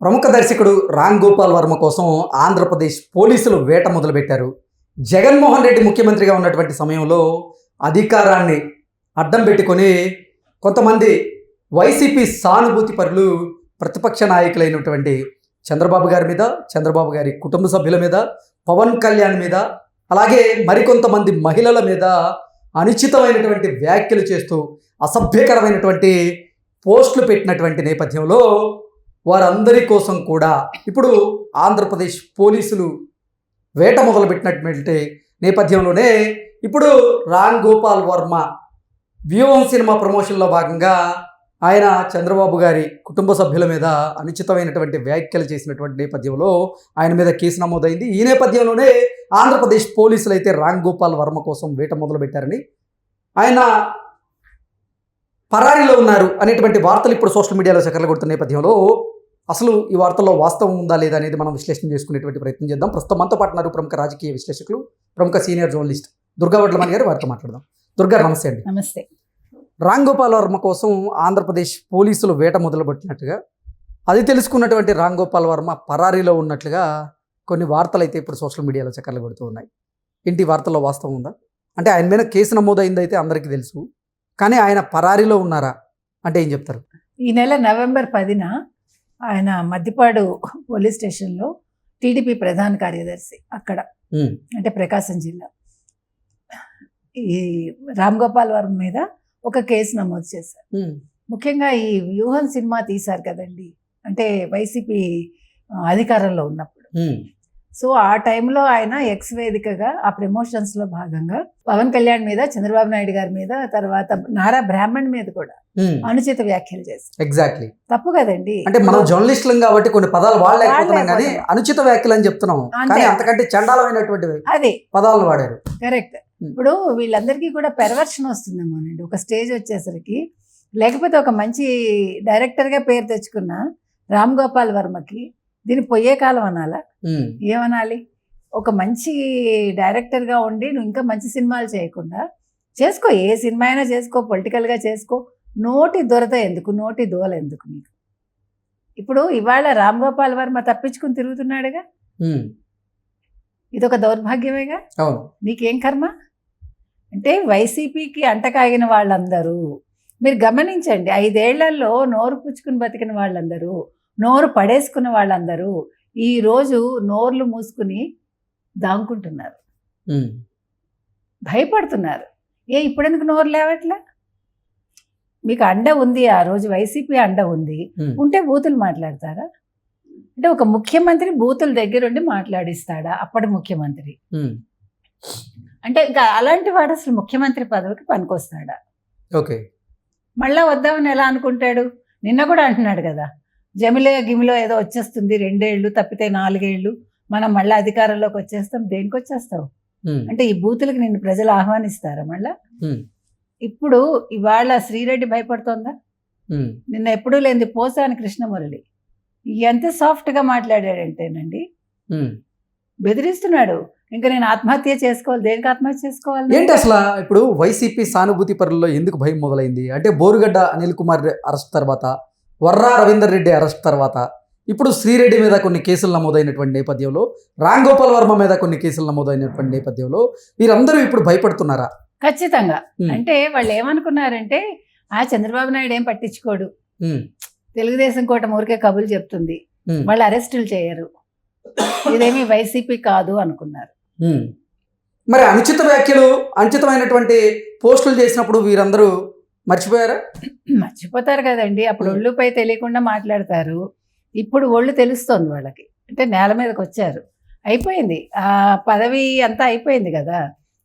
ప్రముఖ దర్శకుడు రామ్ గోపాల్ వర్మ కోసం ఆంధ్రప్రదేశ్ పోలీసులు వేట మొదలుపెట్టారు. జగన్మోహన్ రెడ్డి ముఖ్యమంత్రిగా ఉన్నటువంటి సమయంలో అధికారాన్ని అడ్డం పెట్టుకొని కొంతమంది వైసీపీ సానుభూతి పరులు ప్రతిపక్ష నాయకులైనటువంటి చంద్రబాబు గారి మీద, చంద్రబాబు గారి కుటుంబ సభ్యుల మీద, పవన్ కళ్యాణ్ మీద, అలాగే మరికొంతమంది మహిళల మీద అనుచితమైనటువంటి వ్యాఖ్యలు చేస్తూ అసభ్యకరమైనటువంటి పోస్టులు పెట్టినటువంటి నేపథ్యంలో వారందరి కోసం కూడా ఇప్పుడు ఆంధ్రప్రదేశ్ పోలీసులు వేట మొదలుపెట్టినటువంటి నేపథ్యంలోనే ఇప్పుడు రామ్ గోపాల్ వర్మ వ్యూహం సినిమా ప్రమోషన్లో భాగంగా ఆయన చంద్రబాబు గారి కుటుంబ సభ్యుల మీద అనుచితమైనటువంటి వ్యాఖ్యలు చేసినటువంటి నేపథ్యంలో ఆయన మీద కేసు నమోదైంది. ఈ నేపథ్యంలోనే ఆంధ్రప్రదేశ్ పోలీసులు అయితే రామ్ గోపాల్ వర్మ కోసం వేట మొదలుపెట్టారని, ఆయన పరారీలో ఉన్నారు అనేటువంటి వార్తలు ఇప్పుడు సోషల్ మీడియాలో చక్కర్లు కొడుతున్న నేపథ్యంలో అసలు ఈ వార్తల్లో వాస్తవం ఉందా లేదా అనేది మనం విశ్లేషణ చేసుకునేటువంటి ప్రయత్నం చేద్దాం. ప్రస్తుతం మనతో పాటు ఉన్నారు ప్రముఖ రాజకీయ విశ్లేషకులు, ప్రముఖ సీనియర్ జర్నలిస్ట్ దుర్గా వడ్లమణి గారు. వారితో మాట్లాడదాం. దుర్గా, నమస్తే అండి. నమస్తే. రామ్ గోపాల్ వర్మ కోసం ఆంధ్రప్రదేశ్ పోలీసులు వేట మొదలుపెట్టినట్టుగా, అది తెలుసుకున్నటువంటి రామ్ గోపాల్ వర్మ పరారీలో ఉన్నట్లుగా కొన్ని వార్తలు అయితే ఇప్పుడు సోషల్ మీడియాలో చక్కర్లు కొడుతూ ఉన్నాయి. ఏంటి వార్తల్లో వాస్తవం ఉందా? అంటే ఆయన మీద కేసు నమోదైంది అయితే అందరికీ తెలుసు, కానీ ఆయన పరారీలో ఉన్నారా అంటే ఏం చెప్తారు? ఈ నెల నవంబర్ 10న ఆయన మద్దిపాడు పోలీస్ స్టేషన్లో టీడీపీ ప్రధాన కార్యదర్శి అక్కడ, అంటే ప్రకాశం జిల్లా, ఈ రామ్ గోపాల్ వర్మ మీద ఒక కేసు నమోదు చేశారు. ముఖ్యంగా ఈ వ్యూహం సినిమా తీశారు కదండి, అంటే వైసీపీ అధికారంలో ఉన్నప్పుడు. సో ఆ టైంలో ఆయన ఎక్స్ వేదికగా ఆ ప్రమోషన్స్లో భాగంగా పవన్ కళ్యాణ్ మీద, చంద్రబాబు నాయుడు గారి మీద, తర్వాత నారా బ్రాహ్మణ్ మీద కూడా అనుచిత వ్యాఖ్యలు చేశారు. ఎగ్జాక్ట్లీ తప్పు కదండి. అంటే మనం జర్నలిస్టులం కాబట్టి కొన్ని పదాలు వాడలేకపోతున్నాం, కానీ అనుచిత వ్యాఖ్యలు అని చెప్తున్నాం, కానీ అంతకంటే చండాలమైనటువంటి అదే పదాలను వాడారు. కరెక్ట్. ఇప్పుడు వీళ్ళందరికీ కూడా పెర్వర్షన్ వస్తుందేమోనండి ఒక స్టేజ్ వచ్చేసరికి. లేకపోతే ఒక మంచి డైరెక్టర్గా పేరు తెచ్చుకున్న రామ్ గోపాల్ వర్మకి దీన్ని పొయ్యే కాలం అనాలా, ఏమనాలి? ఒక మంచి డైరెక్టర్గా ఉండి నువ్వు ఇంకా మంచి సినిమాలు చేయకుండా చేసుకో, ఏ సినిమా అయినా చేసుకో, పొలిటికల్గా చేసుకో, నోటి దొరత ఎందుకు, నోటి దోల ఎందుకు నీకు? ఇప్పుడు ఇవాళ రామ్ గోపాల్ వర్మ తప్పించుకుని తిరుగుతున్నాడుగా, ఇదొక దౌర్భాగ్యమేగా. నీకేం కర్మ? అంటే వైసీపీకి అంటకాగిన వాళ్ళందరూ మీరు గమనించండి, 5 ఏళ్లలో నోరు పుచ్చుకుని బతికిన వాళ్ళందరూ, నోరు పడేసుకున్న వాళ్ళందరూ ఈరోజు నోర్లు మూసుకుని దాంకుంటున్నారు, భయపడుతున్నారు. ఇప్పుడెందుకు నోరు లేవట్లా? మీకు అండ ఉంది, ఆ రోజు వైసీపీ అండ ఉంది, ఉంటే బూతులు మాట్లాడతారా? అంటే ఒక ముఖ్యమంత్రి బూతుల దగ్గరుండి మాట్లాడిస్తాడా అప్పటి ముఖ్యమంత్రి? అంటే ఇంకా అలాంటి వాడు అసలు ముఖ్యమంత్రి పదవికి పనికొస్తాడా? ఓకే, మళ్ళా వద్దామని ఎలా అనుకుంటాడు? నిన్న కూడా అంటున్నాడు కదా, జమిలో గిమిలో ఏదో వచ్చేస్తుంది, 2 ఏళ్ళు తప్పితే 4 ఏళ్ళు మనం మళ్ళీ అధికారంలోకి వచ్చేస్తాం. దేనికి వచ్చేస్తావు? అంటే ఈ బూతులకి నిన్ను ప్రజలు ఆహ్వానిస్తారా మళ్ళా? ఇప్పుడు ఇవాళ శ్రీరెడ్డి భయపడుతోందా? నిన్న ఎప్పుడూ లేని పోసాని కృష్ణమురళి ఎంత సాఫ్ట్గా మాట్లాడాడంటేనండి, బెదిరిస్తున్నాడు. ఇంకా నేను ఆత్మహత్య చేసుకోవాలి. దేనికి ఆత్మహత్య చేసుకోవాలి? ఏంటి అసలు? ఇప్పుడు వైసీపీ సానుభూతి పరుల్లో ఎందుకు భయం మొదలైంది అంటే, బోరుగడ్డ అనిల్ కుమార్ అరెస్ట్ తర్వాత, వర్రా రవీందర్ రెడ్డి అరెస్ట్ తర్వాత, ఇప్పుడు శ్రీరెడ్డి మీద కొన్ని కేసులు నమోదైనటువంటి నేపథ్యంలో, రామ్ గోపాల్ వర్మ మీద కొన్ని కేసులు నమోదైనటువంటి నేపథ్యంలో వీరందరూ ఇప్పుడు భయపడుతున్నారా? ఖచ్చితంగా. అంటే వాళ్ళు ఏమనుకున్నారంటే, చంద్రబాబు నాయుడు ఏం పట్టించుకోడు, తెలుగుదేశం కూటమి ఊరికే కబుర్లు చెప్తుంది, వాళ్ళు అరెస్టులు చేయరు, ఇదేమీ వైసీపీ కాదు అనుకున్నారు. మరి అనుచిత వ్యాఖ్యలు, అనుచితమైనటువంటి పోస్టులు చేసినప్పుడు వీరందరూ మర్చిపోయారా? మర్చిపోతారు కదండి. అప్పుడు ఒళ్ళుపై తెలియకుండా మాట్లాడతారు, ఇప్పుడు ఒళ్ళు తెలుస్తోంది వాళ్ళకి. అంటే నేల మీదకి వచ్చారు, అయిపోయింది, ఆ పదవి అంతా అయిపోయింది కదా.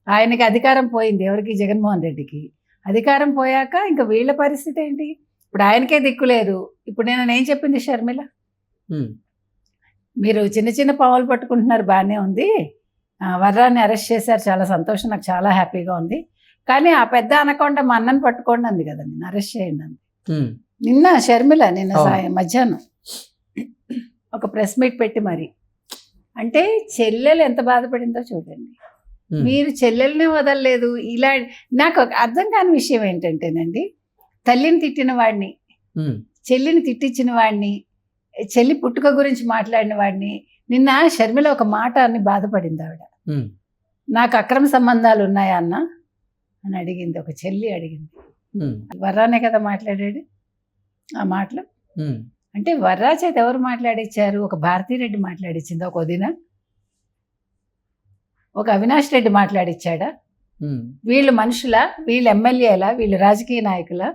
ఆయనకి అధికారం పోయింది, ఎవరికి? జగన్మోహన్ రెడ్డికి. అధికారం పోయాక ఇంకా వీళ్ళ పరిస్థితి ఏంటి? ఇప్పుడు ఆయనకే దిక్కులేదు. ఇప్పుడు నేను చెప్పింది షర్మిల, మీరు చిన్న చిన్న పావులు పట్టుకుంటున్నారు, బాగానే ఉంది, వర్రాన్ని అరెస్ట్ చేశారు, చాలా సంతోషం, నాకు చాలా హ్యాపీగా ఉంది, కానీ ఆ పెద్ద అనకుండా మా అన్నని పట్టుకోండి అంది కదా, నేను అరెస్ట్ చేయండి అంది. నిన్న షర్మిల నిన్న మధ్యాహ్నం ఒక ప్రెస్ మీట్ పెట్టి మరి, అంటే చెల్లెలు ఎంత బాధపడిందో చూడండి. మీరు చెల్లెల్ని వదలలేదు. ఇలా నాకు అర్థం కాని విషయం ఏంటంటేనండి, తల్లిని తిట్టిన వాడిని, చెల్లిని తిట్టించిన వాడిని చెల్లి పుట్టుక గురించి మాట్లాడిన వాడిని నిన్న షర్మిల ఒక మాట అని బాధపడింది ఆవిడ. ఉమ్, నాకు అక్రమ సంబంధాలు ఉన్నాయా అన్న అని అడిగింది, ఒక చెల్లి అడిగింది. ఉమ్, వర్రానే కదా మాట్లాడాడు ఆ మాటలు. ఉమ్, అంటే వర్రా చేత ఎవరు మాట్లాడిచ్చారు? ఒక భారతీరెడ్డి మాట్లాడిచ్చింది, ఒక వదిన, ఒక అవినాష్ రెడ్డి మాట్లాడిచ్చాడా? ఉమ్, వీళ్ళు మనుషులా, వీళ్ళు ఎమ్మెల్యేలా, వీళ్ళు రాజకీయ నాయకులా?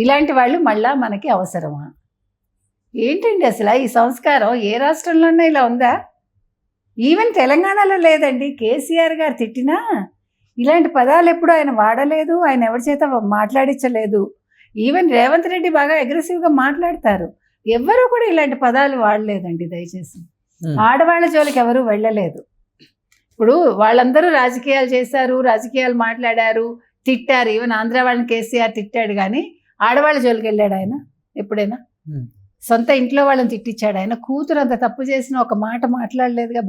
ఇలాంటి వాళ్ళు మళ్ళా మనకి అవసరమా? ఏంటండి అసలు ఈ సంస్కారం ఏ రాష్ట్రంలోనే ఇలా ఉందా? ఈవెన్ తెలంగాణలో లేదండి. కేసీఆర్ గారు తిట్టినా ఇలాంటి పదాలు ఎప్పుడు ఆయన వాడలేదు, ఆయన ఎవరి చేత మాట్లాడించలేదు. ఈవెన్ రేవంత్ రెడ్డి బాగా అగ్రెసివ్గా మాట్లాడతారు, ఎవ్వరూ కూడా ఇలాంటి పదాలు వాడలేదండి. దయచేసి ఆడవాళ్ళ జోలికి ఎవరు వెళ్ళలేదు. ఇప్పుడు వాళ్ళందరూ రాజకీయాలు చేశారు, రాజకీయాలు మాట్లాడారు, తిట్టారు. ఈవెన్ ఆంధ్ర వాళ్ళని కేసీఆర్ తిట్టాడు, కానీ ఆడవాళ్ళ జోలికి వెళ్ళాడు ఆయన ఎప్పుడైనా? సొంత ఇంట్లో వాళ్ళని తిట్టించాడు ఆయన. కూతురు అంత తప్పు చేసిన ఒక మాట మాట్లాడలేదుగా.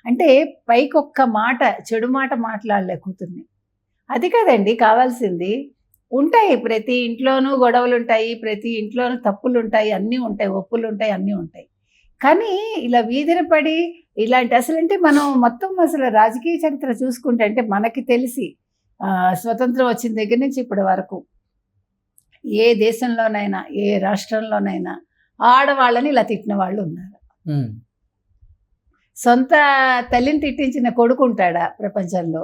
అంటే పైకి ఒక్క మాట, చెడు మాట మాట్లాడలే కూతుర్ని. అది కదండి కావాల్సింది. ఉంటాయి, ప్రతి ఇంట్లోనూ గొడవలు ఉంటాయి, ప్రతి ఇంట్లోనూ తప్పులు ఉంటాయి, అన్నీ ఉంటాయి, ఒప్పులు ఉంటాయి, అన్నీ ఉంటాయి. కానీ ఇలా వీధిన పడి ఇలాంటి అంటే మనం మొత్తం అసలు రాజకీయ చరిత్ర చూసుకుంటే, అంటే మనకి తెలిసి స్వతంత్రం వచ్చిన దగ్గర నుంచి ఇప్పటి వరకు ఏ దేశంలోనైనా, ఏ రాష్ట్రంలోనైనా ఆడవాళ్ళని ఇలా తిట్టిన వాళ్ళు ఉన్నారు. సొంత తల్లిని తిట్టించిన కొడుకు ఉంటాడా ప్రపంచంలో?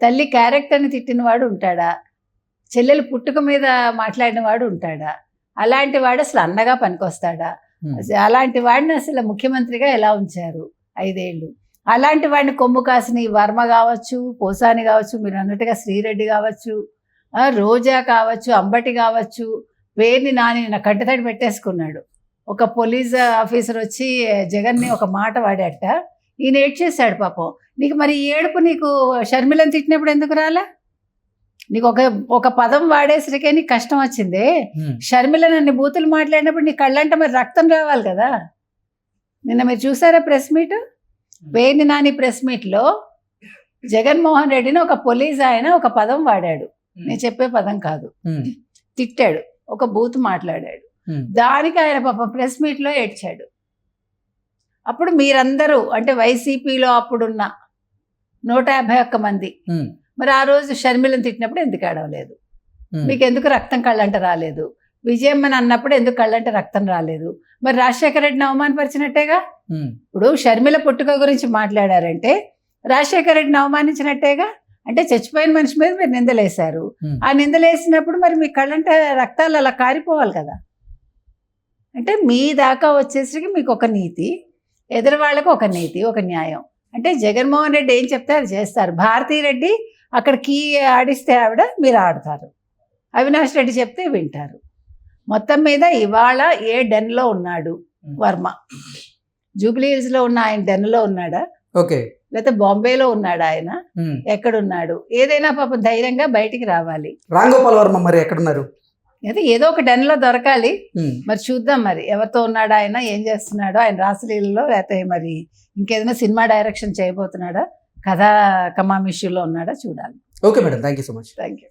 తల్లి క్యారెక్టర్ని తిట్టిన వాడు ఉంటాడా? చెల్లెలు పుట్టుక మీద మాట్లాడిన వాడు ఉంటాడా? అలాంటి వాడు అసలు అన్నగా పనికొస్తాడా? అలాంటి వాడిని అసలు ముఖ్యమంత్రిగా ఎలా ఉంచారు 5 ఏళ్ళు? అలాంటి వాడిని కొమ్ము కాసిన వర్మ కావచ్చు, పోసాని కావచ్చు, మీరు అన్నట్టుగా శ్రీరెడ్డి కావచ్చు, రోజా కావచ్చు, అంబటి కావచ్చు, పేరుని నాని నా కంటతడి పెట్టేసుకున్నాడు. ఒక పోలీస్ ఆఫీసర్ వచ్చి జగన్ని ఒక మాట వాడట, ఈయన ఏడ్చేశాడు పాపం. నీకు మరి ఈ ఏడుపు నీకు షర్మిలను తిట్టినప్పుడు ఎందుకు రాలా? నీకు ఒక పదం వాడేసరికే నీకు కష్టం వచ్చిందే. షర్మిల నన్ను బూతులు మాట్లాడినప్పుడు నీ కళ్ళంటే మరి రక్తం రావాలి కదా. నిన్న మీరు చూసారా press meet? Perni Nani press మీట్లో జగన్మోహన్ రెడ్డిని ఒక పోలీస్ ఆయన ఒక పదం వాడాడు, నేను చెప్పే పదం కాదు, తిట్టాడు, ఒక బూత్ మాట్లాడాడు. దానికి ఆయన పాపం ప్రెస్ మీట్లో ఏడ్చాడు. అప్పుడు మీరందరూ అంటే వైసీపీలో అప్పుడున్న 151 మంది మరి ఆ రోజు షర్మిలను తిట్టినప్పుడు ఎందుకు ఏడవలేదు? మీకు ఎందుకు రక్తం కళ్ళంట రాలేదు? విజయమ్మని అన్నప్పుడు ఎందుకు కళ్ళంట రక్తం రాలేదు? మరి రాజశేఖర రెడ్డిని అవమానపరిచినట్టేగా. ఇప్పుడు షర్మిల పుట్టుక గురించి మాట్లాడారంటే రాజశేఖర రెడ్డిని అవమానించినట్టేగా. అంటే చచ్చిపోయిన మనిషి మీద మీరు నిందలేశారు. ఆ నిందలేసినప్పుడు మరి మీ కళ్ళంట రక్తాలు అలా కారిపోవాలి కదా. అంటే మీ దాకా వచ్చేసరికి మీకు ఒక నీతి, ఎదురు వాళ్ళకు ఒక నీతి, ఒక న్యాయం. అంటే జగన్మోహన్ రెడ్డి ఏం చెప్తే అది చేస్తారు. భారతీరెడ్డి అక్కడ కీ ఆడిస్తే ఆవిడ మీరు ఆడతారు, అవినాష్ రెడ్డి చెప్తే వింటారు. మొత్తం మీద ఇవాళ ఏ డెన్లో ఉన్నాడు వర్మ? జూబ్లీ హిల్స్లో ఉన్న ఆయన డెన్లో ఉన్నాడా? ఓకే. లేకపోతే బాంబేలో ఉన్నాడా? ఆయన ఎక్కడున్నాడు? ఏదైనా పాపం ధైర్యంగా బయటికి రావాలి. రామ్ గోపాల్ వర్మ మరి ఎక్కడున్నారు? అయితే ఏదో ఒక డెన్లో దొరకాలి. మరి చూద్దాం మరి ఎవరితో ఉన్నాడా ఆయన, ఏం చేస్తున్నాడో, ఆయన రాసలీలలో లేకపోతే మరి ఇంకేదైనా సినిమా డైరెక్షన్ చేయబోతున్నాడా, కథా కమామిష్యూలో ఉన్నాడా చూడాలి. Okay madam, thank you so much. Thank you.